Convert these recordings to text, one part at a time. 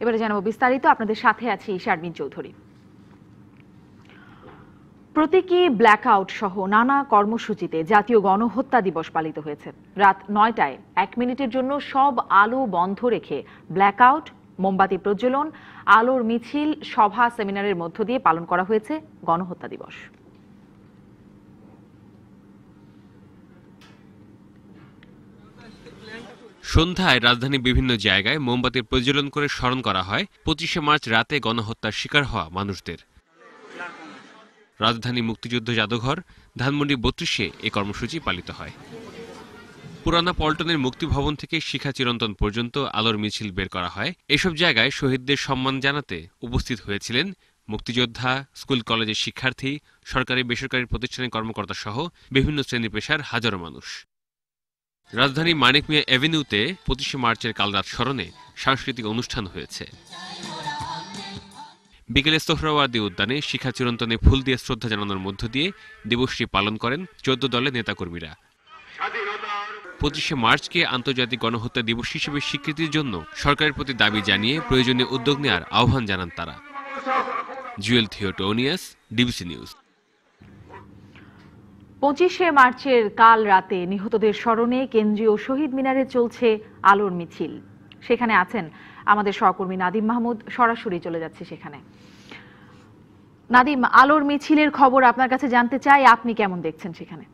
এবারে জানাবো বিস্তারিত, আপনাদের সাথে আছি শারমিন চৌধুরী। প্রতীকী ব্ল্যাকআউট সহ নানা কর্মসূচিতে জাতীয় গণহত্যা দিবস পালিত হয়েছে। রাত ৯টায় ১ মিনিটের জন্য সব আলো বন্ধ রেখে ব্ল্যাকআউট, মোমবাতি প্রজ্বলন, আলোর মিছিল, সভা, সেমিনারের মধ্য দিয়ে পালন করা হয়েছে গণহত্যা দিবস। সন্ধ্যায় রাজধানীর বিভিন্ন জায়গায় মোমবাতি প্রজ্বলন করে স্মরণ করা হয় ২৫শে মার্চ রাতে গণহত্যার শিকার হওয়া মানুষদের। রাজধানী মুক্তিযুদ্ধ জাদুঘর, ধানমন্ডি ৩২-এ এই কর্মসূচি পালিত হয়। পুরানা পল্টনের মুক্তিভবন থেকে শিখা চিরন্তন পর্যন্ত আলোর মিছিল বের করা হয়। এসব জায়গায় শহীদদের সম্মান জানাতে উপস্থিত হয়েছিলেন মুক্তিযোদ্ধা, স্কুল কলেজের শিক্ষার্থী, সরকারি বেসরকারি প্রতিষ্ঠানের কর্মকর্তা সহ বিভিন্ন শ্রেণী পেশার হাজারো মানুষ। রাজধানী মানিক মিয়া এভিনিউতে ২৫শে মার্চের কালরাত স্মরণে সাংস্কৃতিক অনুষ্ঠান হয়েছে। বিকেলে সোহরাওয়ার্দী উদ্যানে শিখা চিরন্তনে ফুল দিয়ে শ্রদ্ধা জানানোর মধ্য দিয়ে দিবসটি পালন করেন ১৪ দলের নেতাকর্মীরা। ২৫শে মার্চকে আন্তর্জাতিক গণহত্যা দিবস হিসেবে স্বীকৃতির জন্য সরকারের প্রতি দাবি জানিয়ে প্রয়োজনীয় উদ্যোগ নেওয়ার আহ্বান জানান তারা। Jewel Theotonius, DBC news. ২৫শে মার্চের কাল রাতে নিহতদের স্মরণে কেন্দ্রীয় শহীদ মিনারে চলছে আলোর মিছিল। সেখানে আছেন আমাদের সহকর্মী নাদিম মাহমুদ, সরাসরি চলে যাচ্ছে সেখানে। নাদিম, আলোর মিছিলের খবর আপনার কাছে জানতে চাই, আপনি কেমন দেখছেন সেখানে?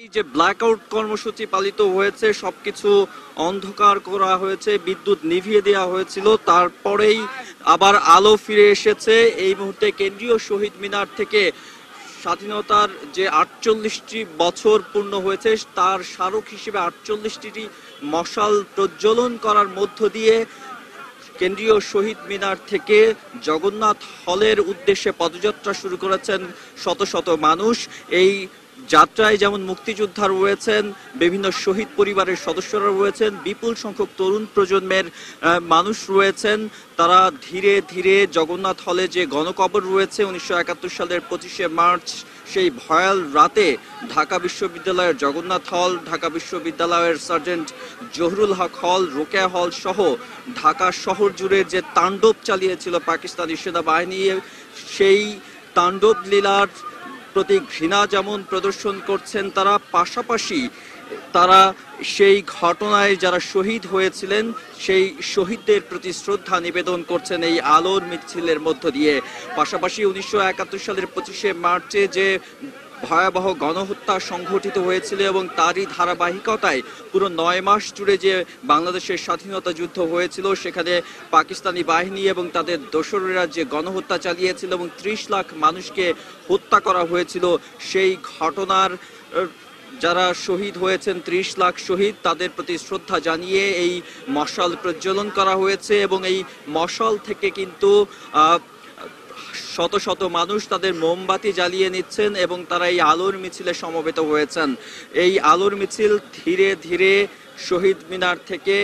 এই যে ব্ল্যাকআউট কর্মসূচি পালিত হয়েছে, সবকিছু অন্ধকার করা হয়েছে, বিদ্যুৎ নিভিয়ে দেওয়া হয়েছিল, তারপরেই আবার আলো ফিরে এসেছে। এই মুহূর্তে কেন্দ্রীয় শহীদ মিনার থেকে স্বাধীনতার যে ৪৮টি বছর পূর্ণ হয়েছে তার স্মারক হিসেবে ৪৮টি মশাল প্রজ্বলন করার মধ্য দিয়ে কেন্দ্রীয় শহীদ মিনার থেকে জগন্নাথ হলের উদ্দেশ্যে পদযাত্রা শুরু করেছেন শত শত মানুষ। এই যাত্রায় যেমন মুক্তিযোদ্ধা রয়েছেন, বিভিন্ন শহীদ পরিবারের সদস্যরা রয়েছেন, বিপুল সংখ্যক তরুণ প্রজন্মের মানুষ রয়েছেন। তারা ধীরে ধীরে জগন্নাথ হলে যে গণকবর রয়েছে ১৯৭১ সালের ২৫শে মার্চ সেই ভয়াল রাতে ঢাকা বিশ্ববিদ্যালয়ের জগন্নাথ হল, ঢাকা বিশ্ববিদ্যালয়ের সার্জেন্ট জহুরুল হক হল, রোকেয়া হল সহ ঢাকা শহর জুড়ে যে তাণ্ডব চালিয়েছিল পাকিস্তানি সেনাবাহিনী, সেই তাণ্ডব লীলার প্রতি ঘৃণা যেমন প্রদর্শন করছেন তারা, পাশাপাশি তারা সেই ঘটনায় যারা শহীদ হয়েছিলেন সেই শহীদদের প্রতি শ্রদ্ধা নিবেদন করছেন এই আলোর মিছিলের মধ্য দিয়ে। পাশাপাশি ১৯৭১ সালের ২৫শে মার্চে যে ভয়াবহ গণহত্যা সংঘটিত হয়েছিল এবং তারই ধারাবাহিকতায় পুরো ৯ মাস জুড়ে যে বাংলাদেশের স্বাধীনতা যুদ্ধ হয়েছিল, সেখানে পাকিস্তানি বাহিনী এবং তাদের দোসরেরা যে গণহত্যা চালিয়েছিল এবং ৩০ লাখ মানুষকে হত্যা করা হয়েছিল, সেই ঘটনার যারা শহীদ হয়েছেন ৩০ লাখ শহীদ, তাদের প্রতি শ্রদ্ধা জানিয়ে এই মশাল প্রজ্বলন করা হয়েছে এবং এই মশাল থেকে কিন্তু শত শত মানুষ তাদের মোমবাতি জ্বালিয়ে নিচ্ছেন এবং তারা এই আলোর মিছিলে সমবেত হয়েছেন। এই আলোর মিছিল ধীরে ধীরে শহীদ মিনার থেকে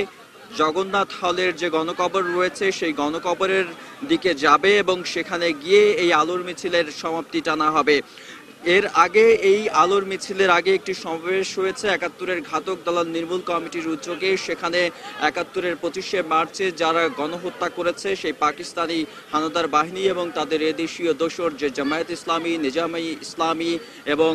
জগন্নাথ হলের যে গণকবর রয়েছে সেই গণকবরের দিকে যাবে এবং সেখানে গিয়ে এই আলোর মিছিলের সমাপ্তি টানা হবে। এর আগে এই আলোর মিছিলের আগে একটি সমাবেশ হয়েছে ৭১-এর ঘাতক দালাল নির্মূল কমিটির উদ্যোগে। সেখানে ৭১-এর ২৫শে মার্চে যারা গণহত্যা করেছে সেই পাকিস্তানি হানাদার বাহিনী এবং তাদের এদেশীয় দোসর যে জামায়াত ইসলামী, নিজামী ইসলামী এবং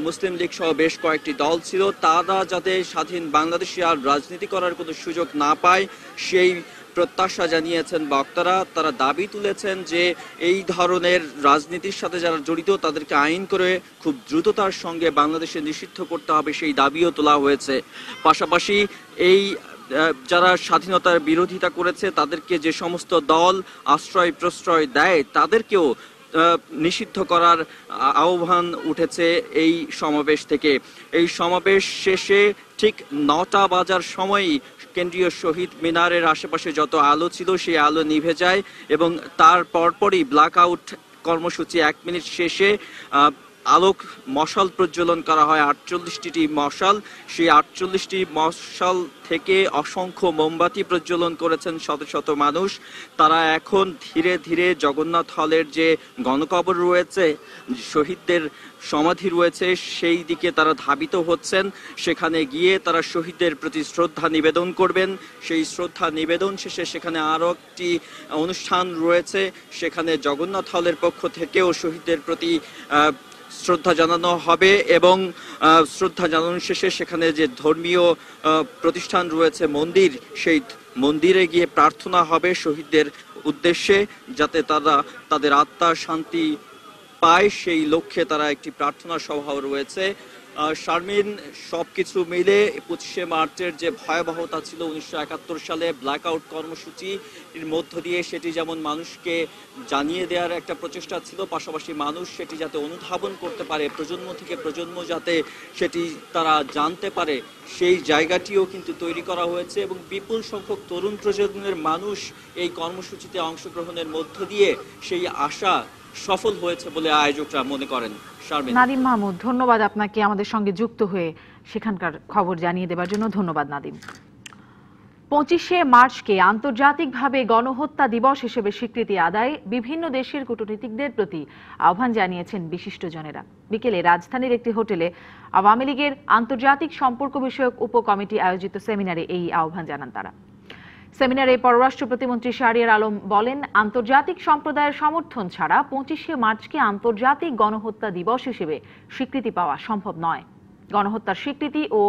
মুসলিম লীগ সহ বেশ কয়েকটি দল ছিল, তারা যাতে স্বাধীন বাংলাদেশে আর রাজনীতি করার কোনো সুযোগ না পায় সেই প্রত্যাশা জানিয়েছেন বক্তারা। তারা দাবি তুলেছেন যে এই ধরনের রাজনীতির সাথে যারা জড়িত তাদেরকে আইন করে খুব দ্রুততার সঙ্গে বাংলাদেশে নিষিদ্ধ করতে হবে, সেই দাবিও তোলা হয়েছে। পাশাপাশি এই যারা স্বাধীনতার বিরোধিতা করেছে তাদেরকে যে সমস্ত দল আশ্রয় প্রশ্রয় দেয় তাদেরকেও নিষিদ্ধ করার আহ্বান উঠেছে এই সমাবেশ থেকে। এই সমাবেশ শেষে ঠিক 9টা বাজার সময়ই কেন্দ্রীয় শহীদ মিনারের আশেপাশে যত আলো ছিল সেই আলো নিভে যায় এবং তার পরপরই ব্ল্যাক আউট কর্মসূচি 1 মিনিট শেষে আলোক মশাল প্রজ্বলন করা হয় 48টি মশাল। সেই 48টি মশাল থেকে অসংখ্য মোমবাতি প্রজ্বলন করেছেন শত শত মানুষ। তারা এখন ধীরে ধীরে জগন্নাথ হলের যে গণকবর রয়েছে, শহীদদের সমাধি রয়েছে, সেই দিকে তারা ধাবিত হচ্ছেন। সেখানে গিয়ে তারা শহীদদের প্রতি শ্রদ্ধা নিবেদন করবেন। সেই শ্রদ্ধা নিবেদন শেষে সেখানে আরও একটি অনুষ্ঠান রয়েছে। সেখানে জগন্নাথ হলের পক্ষ থেকেও শহীদদের প্রতি শ্রদ্ধা জানানো হবে এবং শ্রদ্ধা জানানো শেষে সেখানে যে ধর্মীয় প্রতিষ্ঠান রয়েছে মন্দির, সেই মন্দিরে গিয়ে প্রার্থনা হবে শহীদদের উদ্দেশ্যে, যাতে তারা তাদের আত্মার শান্তি পায়। সেই লক্ষ্যে তারা একটি প্রার্থনা সভাও রয়েছে। শারমিন, সবকিছু মিলে 25শে মার্চের যে ভয়াবহতা ছিল 1971 সালে ব্ল্যাক আউট কর্মসূচির মধ্য দিয়ে, সেটি যেমন মানুষকে জানিয়ে দেওয়ার একটা প্রচেষ্টা ছিল, পাশাপাশি মানুষ সেটি যাতে অনুধাবন করতে পারে, প্রজন্ম থেকে প্রজন্ম যাতে সেটি তারা জানতে পারে, সেই জায়গাটিও কিন্তু তৈরি করা হয়েছে এবং বিপুল সংখ্যক তরুণ প্রজন্মের মানুষ এই কর্মসূচিতে অংশগ্রহণের মধ্য দিয়ে সেই আশা সফল হয়েছে বলে আয়োজকরা মনে করেন। নাদিম মাহমুদ, ধন্যবাদ আপনাকে আমাদের সঙ্গে যুক্ত হয়ে সেখানকার খবর জানিয়ে দেওয়ার জন্য। ধন্যবাদ নাদিম। 25শে মার্চকে আন্তর্জাতিকভাবে গণহত্যা দিবস হিসেবে স্বীকৃতি আদায় বিভিন্ন দেশের কূটনীতিকদের প্রতি আহ্বান জানিয়েছেন বিশিষ্টজনেরা। বিকেলে রাজধানীর একটি হোটেলে আওয়ামী লীগের আন্তর্জাতিক সম্পর্ক বিষয়ক উপকমিটি আয়োজিত সেমিনারে এই আহ্বান জানান তারা। সেমিনারে পররাষ্ট্র প্রতিমন্ত্রী শাহরিয়ার আলম বলেন, আন্তর্জাতিক সম্প্রদায়ের সমর্থন ছাড়া 25শে মার্চকে আন্তর্জাতিক গণহত্যা দিবস হিসেবে স্বীকৃতি পাওয়া সম্ভব নয়। গণহত্যার স্বীকৃতি ও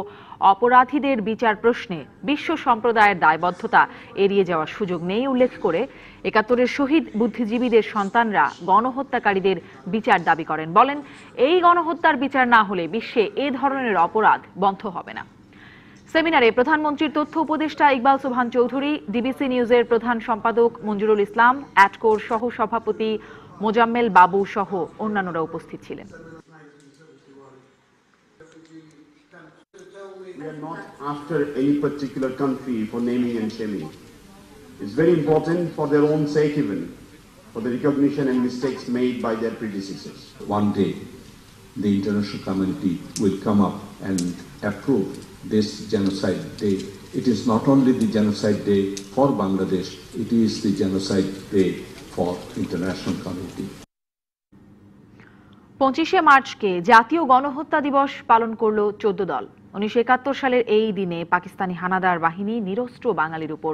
অপরাধীদের বিচার প্রশ্নে বিশ্ব সম্প্রদায়ের দায়বদ্ধতা এড়িয়ে যাওয়ার সুযোগ নেই উল্লেখ করে 71-এর শহীদ বুদ্ধিজীবীদের সন্তানরা গণহত্যাকারীদের বিচার দাবি করেন। বলেন, এই গণহত্যার বিচার না হলে বিশ্বে এ ধরনের অপরাধ বন্ধ হবে না। সেমিনারে প্রধানমন্ত্রীর তথ্য উপদেষ্টা ইকবাল সোবহান চৌধুরী, ডিবিসি নিউজের প্রধান সম্পাদক মঞ্জুরুল ইসলাম, অ্যাটকোর সহ সভাপতি মোজাম্মেল বাবু সহ অন্যান্যরা উপস্থিত ছিলেন। We are not after any particular country for naming and shaming. It's very important for their own sake even, for the recognition and mistakes made by their predecessors. One day, the international community will come up and approve this genocide day. It is not only the genocide day for Bangladesh, it is the genocide day for international community. 25শে মার্চকে জাতীয় গণহত্যা দিবস পালন করল 14 দল। 1971 সালের এই দিনে পাকিস্তানি হানাদার বাহিনী নিরস্ত্র বাঙালির উপর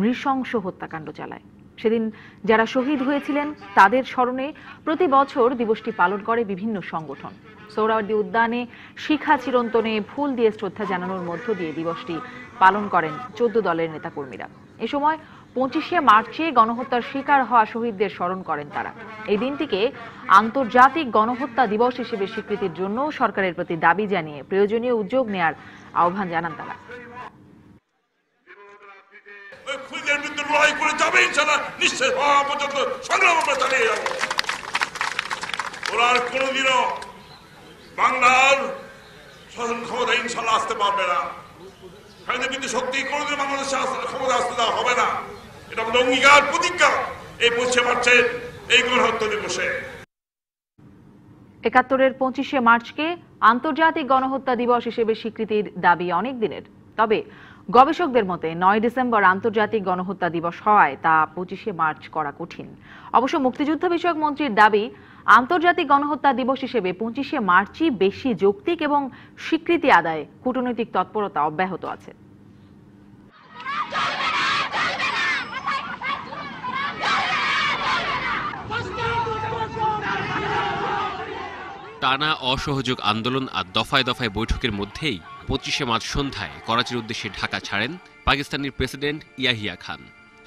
নৃশংস হত্যাকাণ্ড চালায়। সেদিন যারা শহীদ হয়েছিলেন তাদের স্মরণে প্রতি বছর দিবসটি পালন করে বিভিন্ন সংগঠন। সোহরাওয়ার্দী উদ্যানে শিখা চিরন্তনে ফুল দিয়ে শ্রদ্ধা জানানোর মধ্য দিয়ে দিবসটি পালন করেন 14 দলের নেতাকর্মীরা। এ সময় 25শে মার্চে গণহত্যার শিকার হওয়া শহীদদের স্মরণ করেন তারা। এই দিনটিকে আন্তর্জাতিক গণহত্যা দিবস হিসেবে স্বীকৃতির জন্য সরকারের প্রতি দাবি জানিয়ে প্রয়োজনীয় উদ্যোগ নেয়ার আহ্বান জানান তারা। বাংলার শাসন ক্ষমতা ইনশাল্লাহ আসতে পারবে না, কিন্তু শক্তি কোনোদিন বাংলাদেশে ক্ষমতা আসতে দেওয়া হবে না। এটা আমাদের অঙ্গীকার, প্রতিজ্ঞা এই 25শে মার্চের এই গণহত্যা দিবসে। 71-এর 25শে মার্চকে আন্তর্জাতিক গণহত্যা দিবস হিসেবে স্বীকৃতির দাবি অনেক দিনের। তবে গবেষকদের মতে 9 ডিসেম্বর আন্তর্জাতিক গণহত্যা দিবস হওয়ায় তা 25শে মার্চ করা কঠিন। অবশ্য মুক্তিযুদ্ধ বিষয়ক মন্ত্রীর দাবি, আন্তর্জাতিক গণহত্যা দিবস হিসেবে 25শে মার্চই বেশি যৌক্তিক এবং স্বীকৃতি আদায়ে কূটনৈতিক তৎপরতা অব্যাহত আছে। টানা অসহযোগ আন্দোলন আর দফায় দফায় বৈঠকের মধ্যেই 25শে মার্চ সন্ধ্যায় করাচির উদ্দেশ্যে ঢাকা ছাড়েন পাকিস্তানের প্রেসিডেন্ট ইয়াহিয়া খান।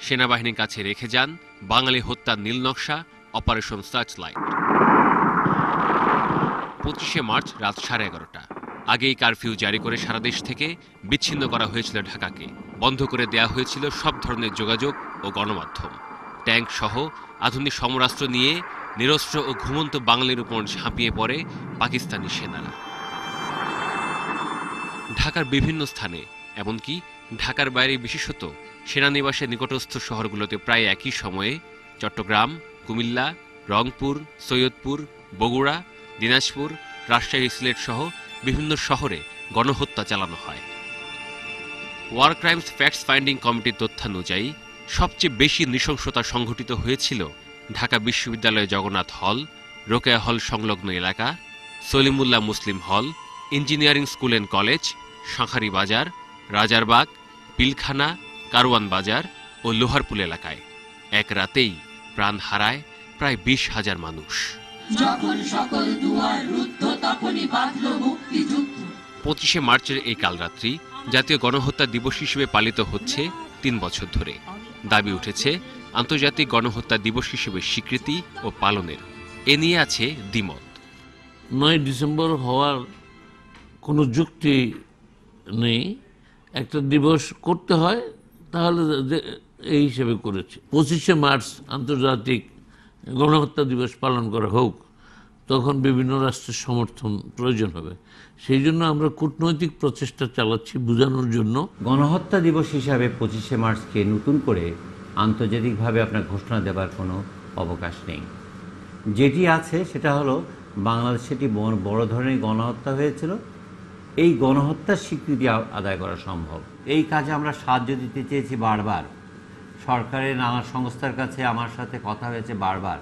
সেনাবাহিনীর কাছে রেখে যান বাঙালি হত্যার নীল নকশা, অপারেশন সার্চলাইট। 25শে মার্চ রাত 11:30। আগেই কারফিউ জারি করে সারা দেশ থেকে বিচ্ছিন্ন করা হয়েছিল ঢাকাকে। বন্ধ করে দেয়া হয়েছিল সব ধরনের যোগাযোগ ও গণমাধ্যম। ট্যাঙ্ক সহ আধুনিক সমরাস্ত্র নিয়ে নিরস্ত্র ও ঘুমন্ত বাঙালির উপর ঝাঁপিয়ে পড়ে পাকিস্তানি সেনারা। ঢাকার বিভিন্ন স্থানে, এমনকি ঢাকার বাইরে বিশেষত সেনানিবাসের নিকটস্থ শহরগুলোতে প্রায় একই সময়ে চট্টগ্রাম, কুমিল্লা, রংপুর, সৈয়দপুর, বগুড়া, দিনাজপুর, রাজশাহী, সিলেট সহ বিভিন্ন শহরে গণহত্যা চালানো হয়। ওয়ার ক্রাইমস ফ্যাক্টস ফাইন্ডিং কমিটির তথ্যানুযায়ী সবচেয়ে বেশি নৃশংসতা সংঘটিত হয়েছিল ঢাকা বিশ্ববিদ্যালয় জগন্নাথ হল, রোকেয়া হল সংলগ্ন এলাকা, সলিমুল্লাহ মুসলিম হল, ইঞ্জিনিয়ারিং স্কুল অ্যান্ড কলেজ, শাঁখারী বাজার, রাজারবাগ, পিলখানা, কারওয়ান বাজার ও লোহারপুল এলাকায় এক রাতেই প্রাণ হারায় প্রায় 20,000 মানুষ। 25শে মার্চের এই কালরাত্রি জাতীয় গণহত্যা দিবস হিসেবে পালিত হচ্ছে 3 বছর ধরে। দাবি উঠেছে আন্তর্জাতিক গণহত্যা দিবস হিসেবে স্বীকৃতি ও পালনের। এ নিয়ে আছে দ্বিমত। 9 ডিসেম্বর হওয়ার কোনো যুক্তি নেই। একটা দিবস করতে হয় তাহলে এই হিসেবে করেছে। 25শে মার্চ আন্তর্জাতিক গণহত্যা দিবস পালন করা হোক, তখন বিভিন্ন রাষ্ট্রের সমর্থন প্রয়োজন হবে। সেই জন্য আমরা কূটনৈতিক প্রচেষ্টা চালাচ্ছি বোঝানোর জন্য। গণহত্যা দিবস হিসাবে 25শে মার্চকে নতুন করে আন্তর্জাতিকভাবে আপনার ঘোষণা দেবার কোনো অবকাশ নেই। যেটি আছে সেটা হলো বাংলাদেশে একটি বড় ধরনের গণহত্যা হয়েছিল। এই গণহত্যার স্বীকৃতি আদায় করা সম্ভব। এই কাজে আমরা সাহায্য দিতে চেয়েছি বারবার। সরকারের নানা সংস্থার কাছে আমার সাথে কথা হয়েছে বারবার,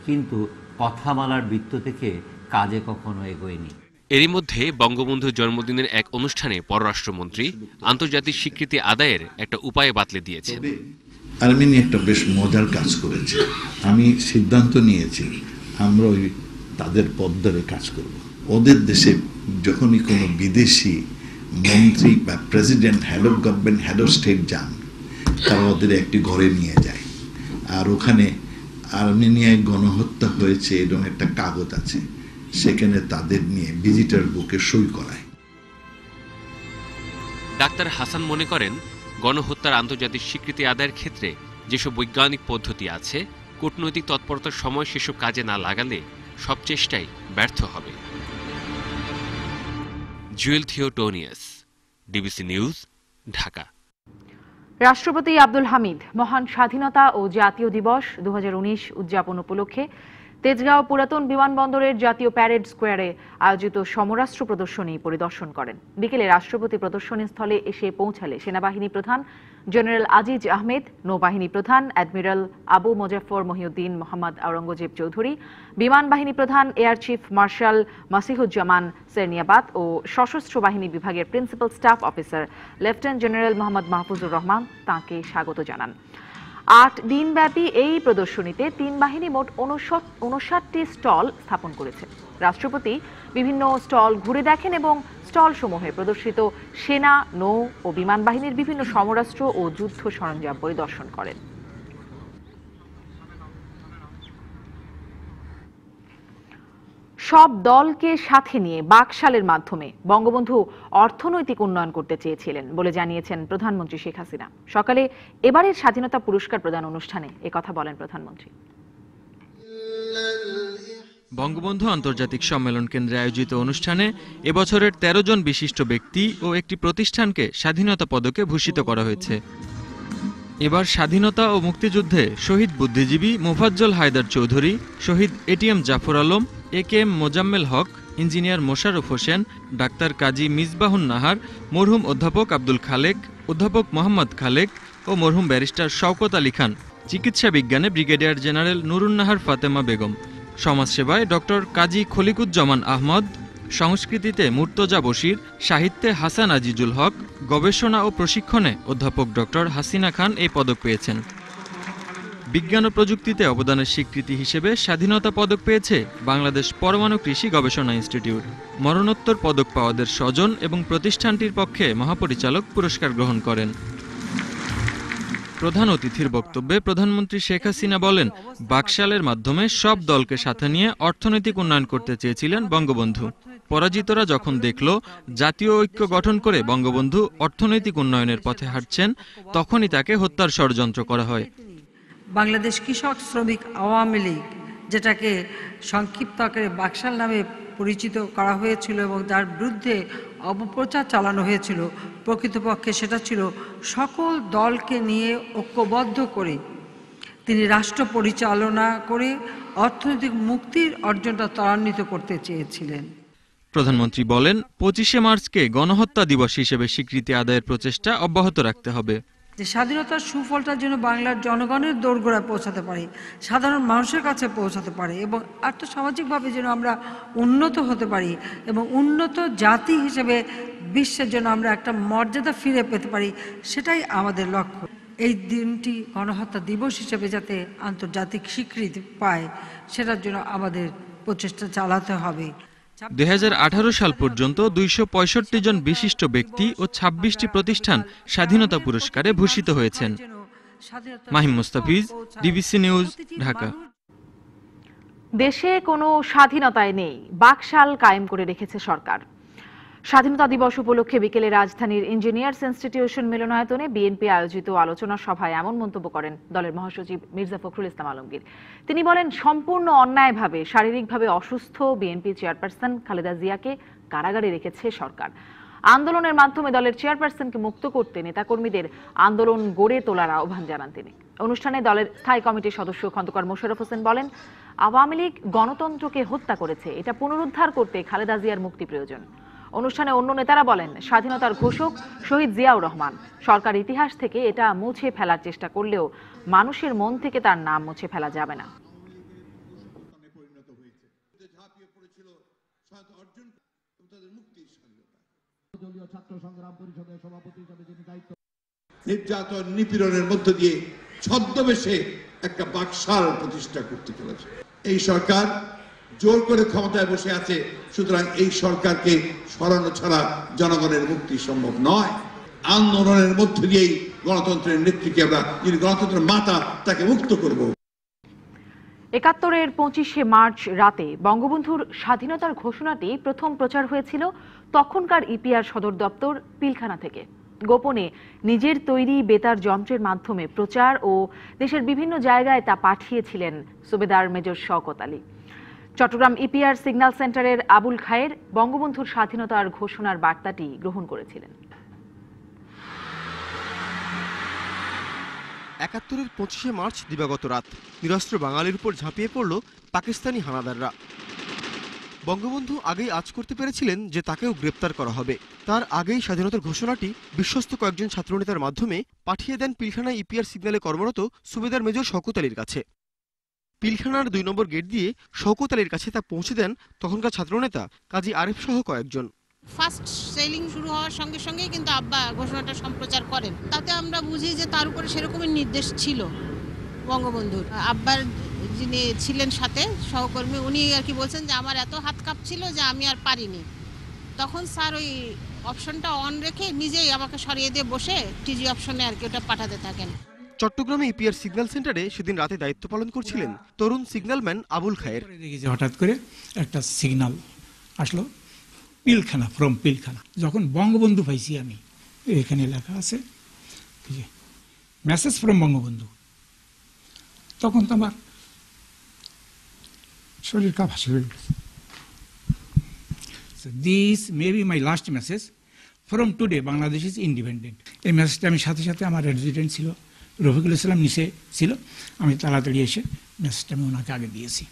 কিন্তু কথা বলার বৃত্ত থেকে কাজে কখনো এগোয়নি। এরই মধ্যে বঙ্গবন্ধুর জন্মদিনের এক অনুষ্ঠানে পররাষ্ট্রমন্ত্রী আন্তর্জাতিক স্বীকৃতি আদায়ের একটা উপায় বাতলে দিয়েছেন। আর্মেনিয়া একটা বেশ মজার কাজ করেছে। আমি সিদ্ধান্ত নিয়েছি আমরা ওই তাদের পথ ধরে কাজ করব। ওদের দেশে যখনই কোনো বিদেশি মন্ত্রী বা president, head of government, head of state যান, তারা ওদের একটি ঘরে নিয়ে যায়, আর ওখানে আর্মেনিয়ায় গণহত্যা হয়েছে এরকম একটা কাগজ আছে, সেখানে তাদের নিয়ে ভিজিটার বুকে সই করায়। ডাক্তার হাসান মনে করেন, গণহত্যার আন্তর্জাতিক স্বীকৃতি আদায়ের ক্ষেত্রে যেসব বৈজ্ঞানিক পদ্ধতি আছে, কূটনৈতিক তৎপরতার সময় সেসব কাজে না লাগালে সব চেষ্টাই ব্যর্থ হবে। Jewel Theotonius, DBC news, Dhaka. রাষ্ট্রপতি আব্দুল হামিদ মহান স্বাধীনতা ও জাতীয় দিবস 2019 উদযাপন উপলক্ষে তেজগাঁও পুরাতন বিমানবন্দরের জাতীয় প্যারেড স্কোয়ারে আয়োজিত সমরাস্ত্র প্রদর্শনী পরিদর্শন করেন। বিকেলে রাষ্ট্রপতি প্রদর্শনী স্থলে এসে পৌঁছালে সেনাবাহিনী প্রধান জেনারেল আজিজ আহমেদ, নৌবাহিনী প্রধান অ্যাডমিরাল আবু মোজাফফর মহিউদ্দিন মোহাম্মদ আওরঙ্গজেব চৌধুরী, বিমান বাহিনী প্রধান air chief marshal Masihuzzaman Serniabat ও সশস্ত্র বাহিনী বিভাগের principal staff officer lieutenant general Mohammad Mahfuzur Rahman তাঁকে স্বাগত জানান। 8 দিনব্যাপী এই প্রদর্শনীতে 3 বাহিনী মোট 59টি স্টল স্থাপন করেছে। রাষ্ট্রপতি বিভিন্ন স্টল ঘুরে দেখেন এবং স্টলসমূহে প্রদর্শিত সেনা, নৌ ও বিমান বাহিনীর বিভিন্ন সমরাস্ত্র ও যুদ্ধ সরঞ্জাম পরিদর্শন করেন। সব দলকে সাথে নিয়ে বাকশালের মাধ্যমে বঙ্গবন্ধু অর্থনৈতিক উন্নয়ন করতে চেয়েছিলেন বলে জানিয়েছেন প্রধানমন্ত্রী শেখ হাসিনা। সকালে এবারের স্বাধীনতা পুরস্কার প্রদান অনুষ্ঠানে একথা বলেন প্রধানমন্ত্রী। বঙ্গবন্ধু আন্তর্জাতিক সম্মেলন কেন্দ্রে আয়োজিত অনুষ্ঠানে এবছরের 13 জন বিশিষ্ট ব্যক্তি ও একটি প্রতিষ্ঠানকে স্বাধীনতা পদকে ভূষিত করা হয়েছে। এবার স্বাধীনতা ও মুক্তিযুদ্ধে শহীদ বুদ্ধিজীবী মোফাজ্জল হায়দার চৌধুরী, শহীদ ATM Zafar Alam, AKM Mozammel Haque, engineer Mosharraf Hossain, doctor কাজী মিসবাহুন নাহার, মরহুম অধ্যাপক আব্দুল খালেক, অধ্যাপক মোহাম্মদ খালেক ও মরহুম ব্যারিস্টার শওকত আলী খান, চিকিৎসা বিজ্ঞানে ব্রিগেডিয়ার জেনারেল নুরুন্নাহার ফাতেমা বেগম, সমাজসেবায় ডক্টর কাজী খলিকুজ্জামান আহমদ, সংস্কৃতিতে মুর্তজা বশির, সাহিত্যে হাসান আজিজুল হক, গবেষণা ও প্রশিক্ষণে অধ্যাপক ডক্টর হাসিনা খান এই পদক পেয়েছেন। বিজ্ঞান ও প্রযুক্তিতে অবদানের স্বীকৃতি হিসেবে স্বাধীনতা পদক পেয়েছে বাংলাদেশ পরমাণু কৃষি গবেষণা ইনস্টিটিউট। মরণোত্তর পদক পাওয়াদের স্বজন এবং প্রতিষ্ঠানটির পক্ষে মহাপরিচালক পুরস্কার গ্রহণ করেন। প্রধান অতিথির বক্তব্যে প্রধানমন্ত্রী শেখ হাসিনা বলেন, বাকশালের মাধ্যমে সব দলকে সাথে নিয়ে অর্থনৈতিক উন্নয়ন করতে চেয়েছিলেন বঙ্গবন্ধু। পরাজিতরা যখন দেখল জাতীয় ঐক্য গঠন করে বঙ্গবন্ধু অর্থনৈতিক উন্নয়নের পথে হাঁটছেন, তখনই তাকে হত্যার ষড়যন্ত্র করা হয়। বাংলাদেশ কৃষক শ্রমিক আওয়ামী লীগ যেটাকে সংক্ষিপ্ত আকারে বাকশাল নামে পরিচিত করা হয়েছিল এবং যার বিরুদ্ধে অপপ্রচার চালানো হয়েছিল, প্রকৃতপক্ষে সেটা ছিল সকল দলকে নিয়ে ঐক্যবদ্ধ করে তিনি রাষ্ট্র পরিচালনা করে অর্থনৈতিক মুক্তির অর্জনটা ত্বরান্বিত করতে চেয়েছিলেন। প্রধানমন্ত্রী বলেন, 25শে মার্চকে গণহত্যা দিবস হিসেবে স্বীকৃতি আদায়ের প্রচেষ্টা অব্যাহত রাখতে হবে। যে স্বাধীনতার সুফলটার জন্য বাংলার জনগণের দোরগোড়ায় পৌঁছাতে পারে, সাধারণ মানুষের কাছে পৌঁছাতে পারে এবং আর্থসামাজিকভাবে যেন আমরা উন্নত হতে পারি এবং উন্নত জাতি হিসেবে বিশ্বের জন্য আমরা একটা মর্যাদা ফিরে পেতে পারি, সেটাই আমাদের লক্ষ্য। এই দিনটি গণহত্যা দিবস হিসেবে যাতে আন্তর্জাতিক স্বীকৃতি পায়, সেটার জন্য আমাদের প্রচেষ্টা চালাতে হবে। 2018 সাল পর্যন্ত 265 জন বিশিষ্ট ব্যক্তি ও 26টি প্রতিষ্ঠান স্বাধীনতা পুরস্কারে ভূষিত হয়েছেন। Mahim Mustafiz, DBC news, Dhaka. দেশে কোনো স্বাধীনতায় নেই, বাকশাল কায়েম করে রেখেছে সরকার। স্বাধীনতা দিবস উপলক্ষে বিকেলে রাজধানীর ইঞ্জিনিয়ার্স ইনস্টিটিউশন মিলনায়তনে বিএনপি আয়োজিত আলোচনা সভায় এমন মন্তব্য করেন দলের মহাসচিব মির্জা ফখরুল ইসলাম আলমগীর। তিনি বলেন, সম্পূর্ণ অন্যায়ভাবে শারীরিকভাবে অসুস্থ বিএনপি চেয়ারপারসন খালেদা জিয়াকে কারাগারে রেখেছে সরকার। আন্দোলনের মাধ্যমে দলের চেয়ারপারসনকে মুক্ত করতে নেতাকর্মীদের আন্দোলন গড়ে তোলার আহ্বান জানান তিনি। অনুষ্ঠানে দলের স্থায়ী কমিটির সদস্য খন্দকার মোশাররফ হোসেন বলেন, আওয়ামী লীগ গণতন্ত্রকে হত্যা করেছে, এটা পুনরুদ্ধার করতে খালেদা জিয়ার মুক্তি প্রয়োজন। অনুষ্ঠানে অন্য নেতারা বলেন, স্বাধীনতার ঘোষক শহীদ জিয়াউর রহমান সরকার ইতিহাস থেকে এটা মুছে ফেলার চেষ্টা করলেও মানুষের মন থেকে তার নাম মুছে ফেলা যাবে না। নির্যাতন নিপীড়নের মধ্য দিয়ে ছদ্মবেশে একটা বাকশাল প্রতিষ্ঠা করতে চলেছে এই সরকার। জোর করে ক্ষমতায় বসে আছে, সুতরাং এই সরকারকে সরানো ছাড়া জনগণের মুক্তি সম্ভব নয়। আন্দোলনের মধ্য দিয়েই গণতন্ত্রের নেত্রীকে আমরা, যিনি গণতন্ত্রের মাতা, তাকে মুক্ত করব। ৭১-এর 25শে মার্চ রাতে বঙ্গবন্ধুর স্বাধীনতার ঘোষণাটি প্রথম প্রচার হয়েছিল তখনকার ইপিআর সদর দপ্তর পিলখানা থেকে। গোপনে নিজের তৈরি বেতার যন্ত্রের মাধ্যমে প্রচার ও দেশের বিভিন্ন জায়গায় তা পাঠিয়েছিলেন Subedar major Shawkat Ali. Chittagong EPR signal সেন্টারের আবুল খায়ের বঙ্গবন্ধুর স্বাধীনতার ঘোষণার বার্তাটি গ্রহণ করেছিলেন। ৭১-এর 25শে মার্চ দিবাগত রাত নিরস্ত্র বাঙালির উপর ঝাঁপিয়ে পড়ল পাকিস্তানি হানাদাররা। বঙ্গবন্ধু আগেই আঁচ করতে পেরেছিলেন যে তাকেও গ্রেপ্তার করা হবে। তার আগেই স্বাধীনতার ঘোষণাটি বিশ্বস্ত কয়েকজন ছাত্রনেতার মাধ্যমে পাঠিয়ে দেন পিলখানা ইপিআর সিগন্যালে কর্মরত সুবেদার মেজর শওকত আলীর কাছে। পিলখানার 2 নম্বর গেট দিয়ে শওকত আলীর কাছে তা পৌঁছে দেন তখনকার ছাত্রনেতা কাজী আরিফ সহ কয়েকজন। ফার্স্ট সেলিং শুরু হওয়ার সঙ্গে সঙ্গেই কিন্তু আব্বা ঘোষণাটা সম্প্রচার করেন। তাতে আমরা বুঝি যে তার উপরে সেরকমই নির্দেশ ছিল বঙ্গবন্ধুর। আব্বার যিনি ছিলেন সাথে সহকর্মী, উনি আর কি বলছেন যে আমার এত হাত কাঁপছিল যে আমি আর পারিনি। তখন স্যার ওই অপশনটা অন রেখে নিজেই আমাকে সরিয়ে দিয়ে বসে টিজি অপশনে আর কি ওটা পাঠাতে থাকেন। চট্টগ্রামে ইপিআর সিগন্যাল সেন্টারে সেদিন রাতে দায়িত্ব পালন করছিলেন তরুণ সিগন্যালম্যান আবুল খায়ের। হঠাৎ করে একটা সিগন্যাল আসলো পিলখানা, ফ্রম পিলখানা। যখন বঙ্গবন্ধু পাইছি আমি, এখানে লেখা আছে মেসেজ ফ্রম বঙ্গবন্ধু, তখন তো আমার শরীর কাঁপা শুরু হয়ে গেছে। This may be my last message from today Bangladesh is independent. এই মেসেজটা আমি সাথে সাথে আমার রেজিডেন্ট ছিল রফিকুল ইসলাম নিচে ছিল, আমি তাড়াতাড়ি এসে মেসেজটা আমি ওনাকে আগে দিয়েছি।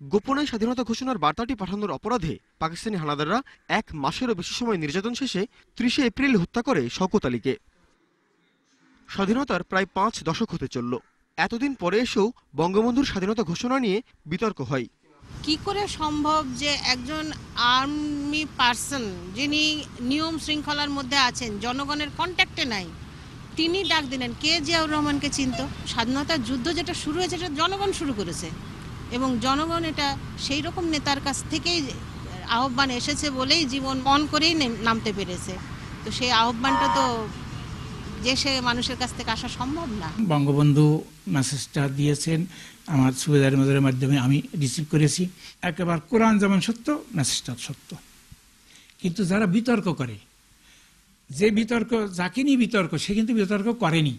গোপনে স্বাধীনতা ঘোষণার বার্তাটি পাঠানোর অপরাধে পাকিস্তানি হানাদাররা 1 মাসেরও বেশি সময় নির্যাতন শেষে 30শে এপ্রিল হত্যা করে শওকত আলীকে। স্বাধীনতার প্রায় 5 দশক হতে চলল। এতদিন পরে এসেও বঙ্গবন্ধুর স্বাধীনতা ঘোষণা নিয়ে বিতর্ক হয়। কি করে সম্ভব যে একজন আর্মি পার্সন যিনি নিয়ম শৃঙ্খলার মধ্যে আছেন, জনগণের কন্ট্যাক্টে নাই, তিনি ডাক দিলেন? কে জিয়াউর রহমানকে চিনত? স্বাধীনতার যুদ্ধ যেটা শুরু হয়েছে এটা জনগণ শুরু করেছে এবং জনগণ এটা সেই রকম নেতার কাছ থেকেই আহ্বান এসেছে বলেই জীবন মন করেই নামতে পেরেছে। তো সেই আহ্বানটা তো যে সে মানুষের কাছ থেকে আসা সম্ভব না। বঙ্গবন্ধু মেসেজটা দিয়েছেন আমার সুবেদার মেজরের মাধ্যমে, আমি রিসিভ করেছি। একেবারে কোরআন যেমন সত্য, মেসেজটা সত্য। কিন্তু যারা বিতর্ক করে, যে বিতর্ক, যাকে নিয়ে বিতর্ক, সে কিন্তু বিতর্ক করেনি।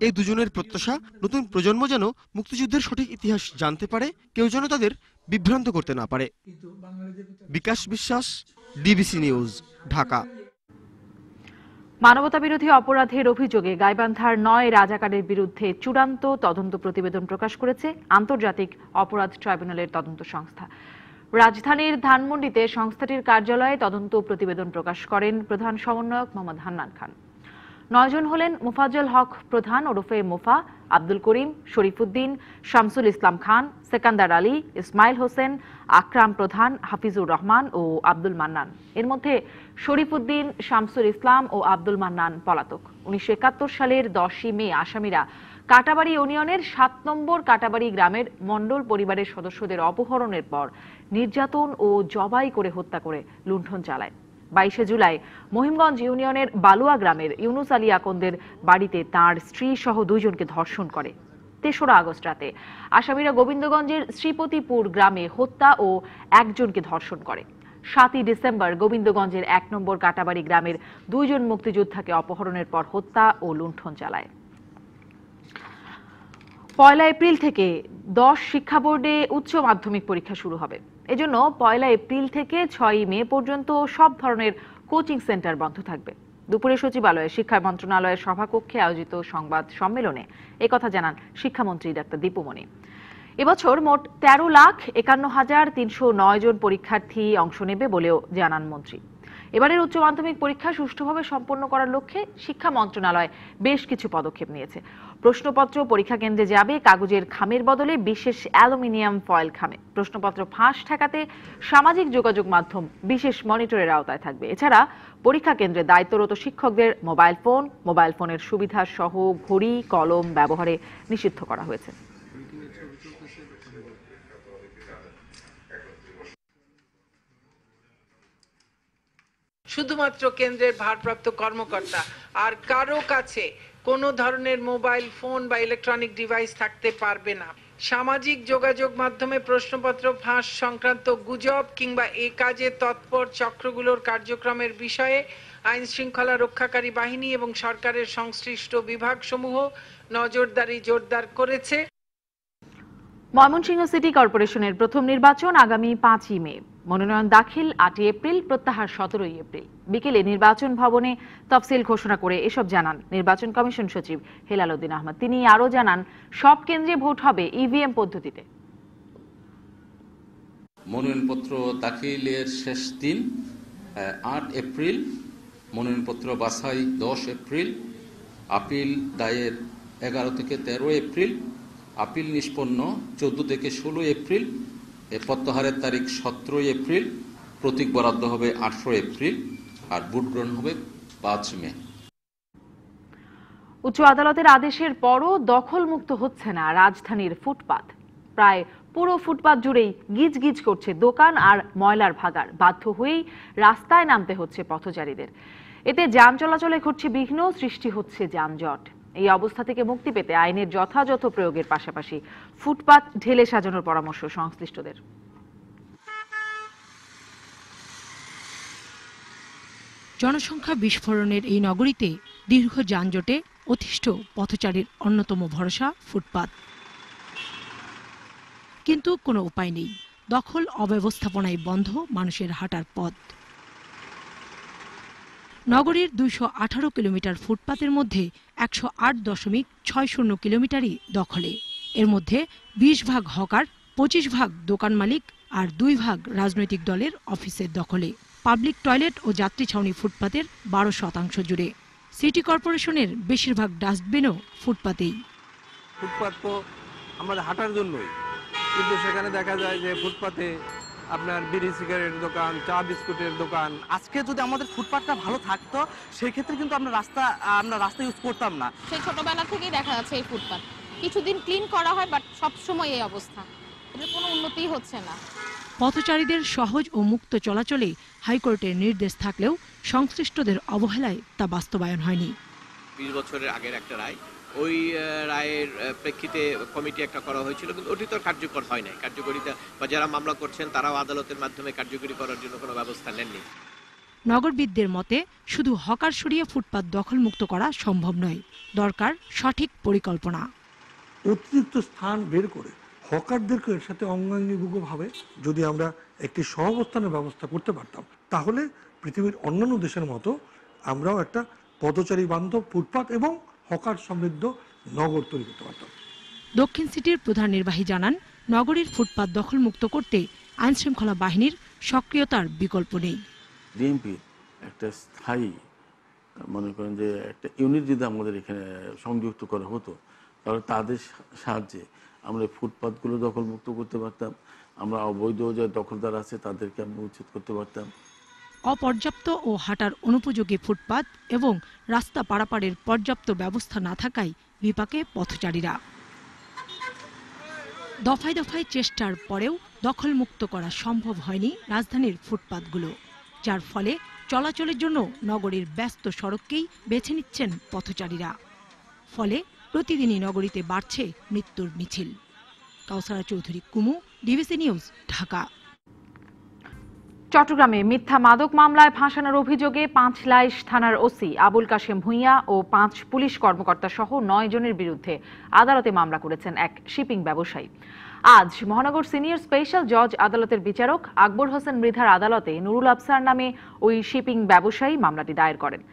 এই দুজনের প্রত্যাশা নতুন প্রজন্ম যেন মুক্তিযুদ্ধের সঠিক ইতিহাস জানতে পারে, কেউ যেন তাদের বিভ্রান্ত করতে না পারে। বিকাশ বিশ্বাস, ডিবিসি নিউজ, ঢাকা। মানবতাবিরোধী অপরাধের অভিযোগে গাইবান্ধার 9 রাজাকারের বিরুদ্ধে চূড়ান্ত তদন্ত প্রতিবেদন প্রকাশ করেছে আন্তর্জাতিক অপরাধ ট্রাইব্যুনালের তদন্ত সংস্থা। রাজধানীর ধানমন্ডিতে সংস্থাটির কার্যালয়ে তদন্ত প্রতিবেদন প্রকাশ করেন প্রধান সমন্বয়ক মোহাম্মদ হান্নান খান। 9 জন হলেন মুফাজ্জল হক প্রধান ওরফে মুফা, আব্দুল করিম, শরীফুদ্দিন, শামসুল ইসলাম খান, সেকান্দার আলী, ইসমাইল হোসেন, আকরাম প্রধান, হাফিজুর রহমান ও আব্দুল মান্নান। এর মধ্যে শরীফুদ্দিন, শামসুল ইসলাম ও আব্দুল মান্নান পলাতক। 1971 সালের 10 মে আসামিরা কাটাবাড়ি ইউনিয়নের 7 নম্বর কাটাবাড়ি গ্রামের মণ্ডল পরিবারের সদস্যদের অপহরণের পর নির্যাতন ও জবাই করে হত্যা করে লুণ্ঠন চালায়। 22 জুলাই মহিমগঞ্জ ইউনিয়নের বালুয়া গ্রামের ইউনুস আলী আকন্দের বাড়িতে তাঁর স্ত্রী সহ 2 জনকে ধর্ষণ করে। 3রা আগস্ট রাতে আসামিরা গোবিন্দগঞ্জের শ্রীপতিপুর গ্রামে হত্যা ও 1 জনকে ধর্ষণ করে। 7ই ডিসেম্বর গোবিন্দগঞ্জের 1 নম্বর কাটাবাড়ি গ্রামের 2 জন মুক্তিযোদ্ধাকে অপহরণের পর হত্যা ও লুণ্ঠন চালায়। 1 এপ্রিল থেকে 10 শিক্ষা বোর্ডে উচ্চ মাধ্যমিক পরীক্ষা শুরু হবে। এজন্য 1 এপ্রিল থেকে 6 মে পর্যন্ত সব ধরনের কোচিং সেন্টার বন্ধ থাকবে। দুপুরে সচিবালয়ে শিক্ষা মন্ত্রণালয়ের সভাকক্ষে আয়োজিত সংবাদ সম্মেলনে একথা জানান শিক্ষামন্ত্রী ডাক্তার দীপু মনি। এবছর মোট 13,51,309 জন পরীক্ষার্থী অংশ নেবে বলেও জানান মন্ত্রী। এবারের উচ্চ মাধ্যমিক পরীক্ষা সুষ্ঠুভাবে সম্পন্ন করার লক্ষ্যে শিক্ষা মন্ত্রণালয় বেশ কিছু পদক্ষেপ নিয়েছে। প্রশ্নপত্র পরীক্ষা কেন্দ্রে যাবে কাগজের খামের বদলে বিশেষ অ্যালুমিনিয়াম ফয়েল খামে। প্রশ্নপত্র ফাঁস ঠেকাতে সামাজিক যোগাযোগ মাধ্যম বিশেষ মনিটরের আওতায় থাকবে। এছাড়া পরীক্ষা কেন্দ্রে দায়িত্বরত শিক্ষকদের মোবাইল ফোনের সুবিধা সহ ঘড়ি, কলম ব্যবহারে নিষিদ্ধ করা হয়েছে। শুধুমাত্র কেন্দ্রের ভারপ্রাপ্ত কর্মকর্তা, আর কারো কাছে কোনো ধরনের মোবাইল ফোন বা ইলেকট্রনিক ডিভাইস থাকতে পারবে না। সামাজিক যোগাযোগ মাধ্যমে প্রশ্নপত্র ফাঁস সংক্রান্ত গুজব কিংবা এ কাজে তৎপর চক্রগুলোর কার্যক্রমের বিষয়ে আইন শৃঙ্খলা রক্ষাকারী বাহিনী এবং সরকারের সংশ্লিষ্ট বিভাগসমূহ নজরদারি জোরদার করেছে। ময়মনসিংহ সিটি কর্পোরেশনের প্রথম নির্বাচন আগামী 5ই মে। মনোনয়ন দাখিল 8 এপ্রিল, প্রত্যাহার 17 এপ্রিল। বিকেলে নির্বাচন ভবনে তফসিল ঘোষণা করে এসব জানান নির্বাচন কমিশন সচিব হেলাল উদ্দিন আহমদ। তিনি আরও জানান, সব কেন্দ্রে ভোট হবে ইভিএম পদ্ধতিতে। মনোনয়নপত্র দাখিলের শেষ দিন 8 এপ্রিল, মনোনয়নপত্র বাছাই 10 এপ্রিল, আপিল দায়ের 11 থেকে 13 এপ্রিল, আপিল নিষ্পন্ন 14 থেকে 16 এপ্রিল, প্রত্যাহারের তারিখ 17 এপ্রিল, প্রতীক বরাদ্দ হবে 18 এপ্রিল, আর ভোট গ্রহণ হবে 5 মে। উচ্চ আদালতের আদেশের পরও দখলমুক্ত হচ্ছে না রাজধানীর ফুটপাত। প্রায় পুরো ফুটপাত জুড়েই গিজ গিজ করছে দোকান আর ময়লার ভাগাড়। বাধ্য হয়েই রাস্তায় নামতে হচ্ছে পথচারীদের। এতে যান চলাচলে ঘটছে বিঘ্ন, সৃষ্টি হচ্ছে যানজট। এই অবস্থা থেকে মুক্তি পেতে আইনের যথাযথ প্রয়োগের পাশাপাশি ফুটপাত ঢেলে সাজানোর পরামর্শ সংশ্লিষ্টদের। জনসংখ্যা বিস্ফোরণের এই নগরীতে দীর্ঘ যানজটে অতিষ্ঠ পথচারীর অন্যতম ভরসা ফুটপাত। কিন্তু কোনো উপায় নেই, দখল অব্যবস্থাপনায় বন্ধ মানুষের হাঁটার পথ। নগরীর 218 কিলোমিটার ফুটপাতের মধ্যে 108.60 কিলোমিটারই দখলে। এর মধ্যে 20 ভাগ হকার, 25 ভাগ দোকান মালিক আর 2 ভাগ রাজনৈতিক দলের অফিসের দখলে। পাবলিক টয়লেট ও যাত্রী ছাউনি ফুটপাতের 12% জুড়ে। সিটি কর্পোরেশনের বেশিরভাগ ডাস্টবিনও ফুটপাতেই। ফুটপাত তো আমাদের হাঁটার জন্যই, কিন্তু সেখানে দেখা যায় যে ফুটপাতে আপনার বিড়ি সিগারেটের দোকান, চা বিস্কুটের দোকান। আজকে যদি আমাদের ফুটপাতটা ভালো থাকতো সেই ক্ষেত্রে কিন্তু আমরা রাস্তা ইউজ করতাম না। সেই ছোটবেলা থেকেই দেখা যাচ্ছে এই ফুটপাত কিছুদিন ক্লিন করা হয়, বাট সবসময় এই অবস্থা, এর কোনো উন্নতি হচ্ছে না। পথচারীদের সহজ ও মুক্ত চলাচলে হাইকোর্টের নির্দেশ থাকলেও সংশ্লিষ্টদের অবহেলায় তা বাস্তবায়ন হয়নি। 20 বছরের আগের একটা রায়, ওই রায়ের প্রেক্ষিতে কমিটি একটা করা হয়েছিল, কিন্তু ওটি তো কার্যকর হয় নাই। কার্যকরিতা বা যারা মামলা করছেন তারাও আদালতের মাধ্যমে কার্যকরী করার জন্য কোনো ব্যবস্থা নেননি। নগরবিদদের মতে শুধু হকার সরিয়ে ফুটপাত দখলমুক্ত করা সম্ভব নয়, দরকার সঠিক পরিকল্পনা। অতিরিক্ত স্থান বের করে হকারদেরকে এর সাথে অঙ্গাঙ্গিভাবে যদি আমরা একটি সহাবস্থানের ব্যবস্থা করতে পারতাম, তাহলে পৃথিবীর অন্যান্য দেশের মতো আমরাও একটা পদচারী বান্ধব ফুটপাত এবং হকার সমৃদ্ধ নগর তৈরি করতে পারতাম। দক্ষিণ সিটির প্রধান নির্বাহী জানান, নগরীর ফুটপাত দখলমুক্ত করতে আইনশৃঙ্খলা বাহিনীর সক্রিয়তার বিকল্প নেই। ডিএমপি একটা স্থায়ী মনে করেন যে একটা ইউনিট যদি আমাদের এখানে সংযুক্ত করা হতো, তাহলে তাদের সাহায্যে আমরা ফুটপাতগুলো দখলমুক্ত করতে পারতাম, আমরা অবৈধ যে দখলদার আছে তাদেরকে আমরা উচ্ছেদ করতে পারতাম। অপর্যাপ্ত ও হাঁটার অনুপযোগী ফুটপাত এবং রাস্তা পারাপারের পর্যাপ্ত ব্যবস্থা না থাকায় বিপাকে পথচারীরা। দফায় দফায় চেষ্টার পরেও দখলমুক্ত করা সম্ভব হয়নি রাজধানীর ফুটপাতগুলো, যার ফলে চলাচলের জন্য নগরীর ব্যস্ত সড়ককেই বেছে নিচ্ছেন পথচারীরা। ফলে প্রতিদিনই নগরীতে বাড়ছে মৃত্যুর মিছিল। কাউসারা চৌধুরী, কুমু, ডিবিসি নিউজ, ঢাকা। চট্টগ্রামে মিথ্যা মাদক মামলায় ফাঁসানোর অভিযোগে পাঁচলাইশ থানার ওসি আবুল কাশেম ভূঁইয়া ও 5 পুলিশ কর্মকর্তা সহ 9 জনের বিরুদ্ধে আদালতে মামলা করেছেন এক শিপিং ব্যবসায়ী। আজ মহানগর সিনিয়র স্পেশাল জজ আদালতের বিচারক আকবর হোসেন মৃধার আদালতে নুরুল আফসার নামে ওই শিপিং ব্যবসায়ী মামলাটি দায়ের করেন।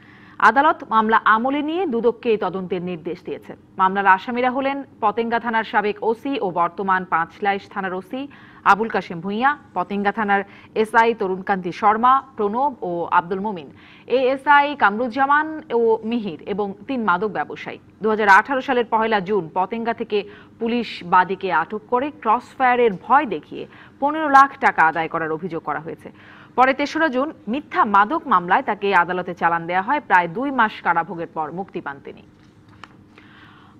আদালত মামলা আমলে নিয়ে দুদককে তদন্তের নির্দেশ দিয়েছে। মামলার আসামিরা হলেন পতেঙ্গা থানার সাবেক ওসি ও বর্তমান পাঁচলাইশ থানার ওসি আবুল কাশেম ভূঁইয়া, পতেঙ্গা থানার এসআই তরুণকান্তি শর্মা, প্রণব ও আব্দুল মোমিন, এএসআই কামরুজ্জামান ও মিহির এবং 3 মাদক ব্যবসায়ী। 2018 সালের 1 জুন পতেঙ্গা থেকে পুলিশ বাদীকে আটক করে ক্রসফায়ারের ভয় দেখিয়ে 15 লাখ টাকা আদায় করার অভিযোগ করা হয়েছে। পরে 3রা জুন মিথ্যা মাদক মামলায় তাকে আদালতে চালান দেওয়া হয়। প্রায় 2 মাস কারাভোগের পর মুক্তি পান তিনি।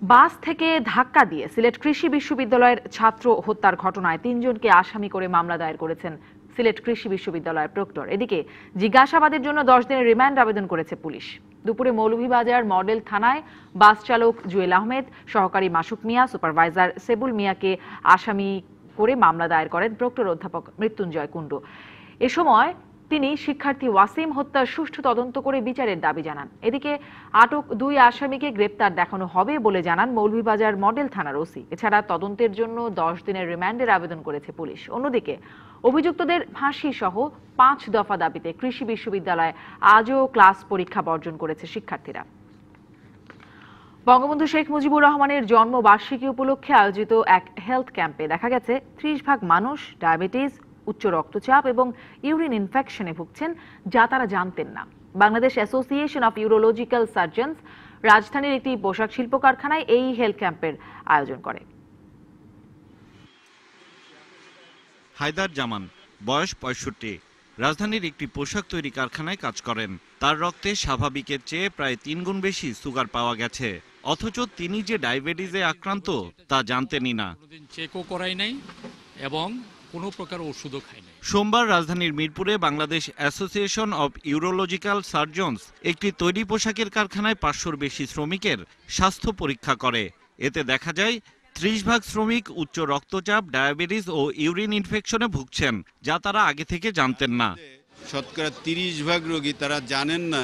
বাস থেকে ধাক্কা দিয়ে সিলেট কৃষি বিশ্ববিদ্যালয়ের ছাত্র হত্যার ঘটনায় 3 জনকে আসামি করে মামলা দায়ের করেছেন সিলেট কৃষি বিশ্ববিদ্যালয়ের প্রক্টর। এদিকে জিজ্ঞাসাবাদের জন্য 10 দিনের রিমান্ড আবেদন করেছে পুলিশ। দুপুরে মৌলভীবাজার মডেল থানায় বাস চালক জুয়েল আহমেদ, সহকারী মাসুক মিয়া, সুপারভাইজার সেবুল মিয়াকে আসামি করে মামলা দায়ের করেন প্রক্টর অধ্যাপক মৃত্যুঞ্জয় কুণ্ডু। এ সময় তিনি শিক্ষার্থী ওয়াসিম হত্যার সুষ্ঠু তদন্ত করে বিচারের দাবি জানান। এদিকে আটক 2 আসামিকে গ্রেপ্তার দেখানো হবে বলে জানান মৌলভীবাজার মডেল থানার ওসি। এছাড়া তদন্তের জন্য 10 দিনের রিমান্ডের আবেদন করেছে পুলিশ। অন্যদিকে অভিযুক্তদের ফাঁসি সহ 5 দফা দাবিতে কৃষি বিশ্ববিদ্যালয়ে আজও ক্লাস পরীক্ষা বর্জন করেছে শিক্ষার্থীরা। বঙ্গবন্ধু শেখ মুজিবুর রহমানের জন্মবার্ষিকী উপলক্ষে আয়োজিত এক হেলথ ক্যাম্পে দেখা গেছে 30% মানুষ ডায়াবেটিস, উচ্চ রক্তচাপ এবং ইউরিন ইনফেকশনে ভুগছেন, যা তারা জানতেন না। Bangladesh association of urological surgeons রাজধানীর একটি পোশাক শিল্প কারখানায় এই হেলথ ক্যাম্পের আয়োজন করে। হায়দার জামান, বয়স 65, রাজধানীর একটি পোশাক তৈরি কারখানায় কাজ করেন। তার রক্তে স্বাভাবিকের চেয়ে প্রায় 3 গুণ বেশি সুগার পাওয়া গেছে, অথচ তিনি যে ডায়াবেটিসে আক্রান্ত তা জানতেনই না। চেকও করাই নাই এবং কোনো প্রকার ওষুধও খায় না। সোমবার রাজধানীর মিরপুরে Bangladesh association of urological surgeons একটি তৈরি পোশাকের কারখানায় 500-র বেশি শ্রমিকের স্বাস্থ্য পরীক্ষা করে। এতে দেখা যায় 30% শ্রমিক উচ্চ রক্তচাপ, ডায়াবেটিস ও ইউরিন ইনফেকশনে ভুগছেন, যা তারা আগে থেকে জানতেন না। শতকরা 30% রোগী তারা জানেন না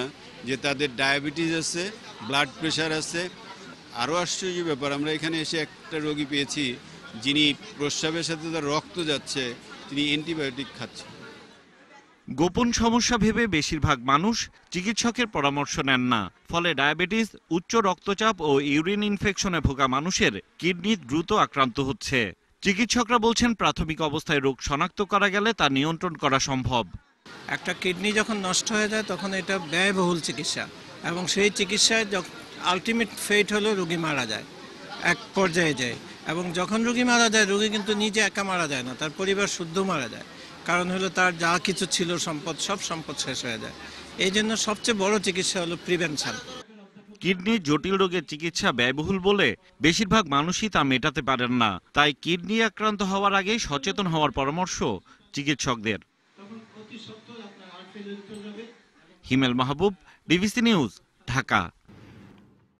যে তাদের ডায়াবেটিস আছে, ব্লাড প্রেশার আছে। আরও আশ্চর্য ব্যাপার, আমরা এখানে এসে একটা রোগী পেয়েছি যিনি প্রস্রাবের সাথে তার রক্ত যাচ্ছে, তিনি অ্যান্টিবায়োটিক খাচ্ছেন। গোপন সমস্যা ভেবে বেশিরভাগ মানুষ চিকিৎসকের পরামর্শ নেন না, ফলে ডায়াবেটিস, উচ্চ রক্তচাপ ও ইউরিন ইনফেকশনে ভোগা মানুষের কিডনি দ্রুত আক্রান্ত হচ্ছে। চিকিৎসকরা বলছেন প্রাথমিক অবস্থায় রোগ শনাক্ত করা গেলে তা নিয়ন্ত্রণ করা সম্ভব। একটা কিডনি যখন নষ্ট হয়ে যায় তখন এটা ব্যয়বহুল চিকিৎসা, এবং সেই চিকিৎসায় আলটিমেট ফেট হলো রোগী মারা যায়, এক পর্যায়ে যায়। এবং যখন রোগী মারা যায়, রোগী কিন্তু নিজে একা মারা যায় না, তার পরিবার শুদ্ধ মারা যায়। কারণ হলো তার যা কিছু ছিল সম্পদ, সব সম্পদ শেষ হয়ে যায়। এই জন্য সবচেয়ে বড় চিকিৎসা হলো প্রিভেনশন। কিডনির জটিল রোগের চিকিৎসা ব্যয়বহুল বলে বেশিরভাগ মানুষই তা মেটাতে পারেন না। তাই কিডনি আক্রান্ত হওয়ার আগে সচেতন হওয়ার পরামর্শ চিকিৎসকদের। হিমেল মাহবুব, ডিবিসি নিউজ, ঢাকা।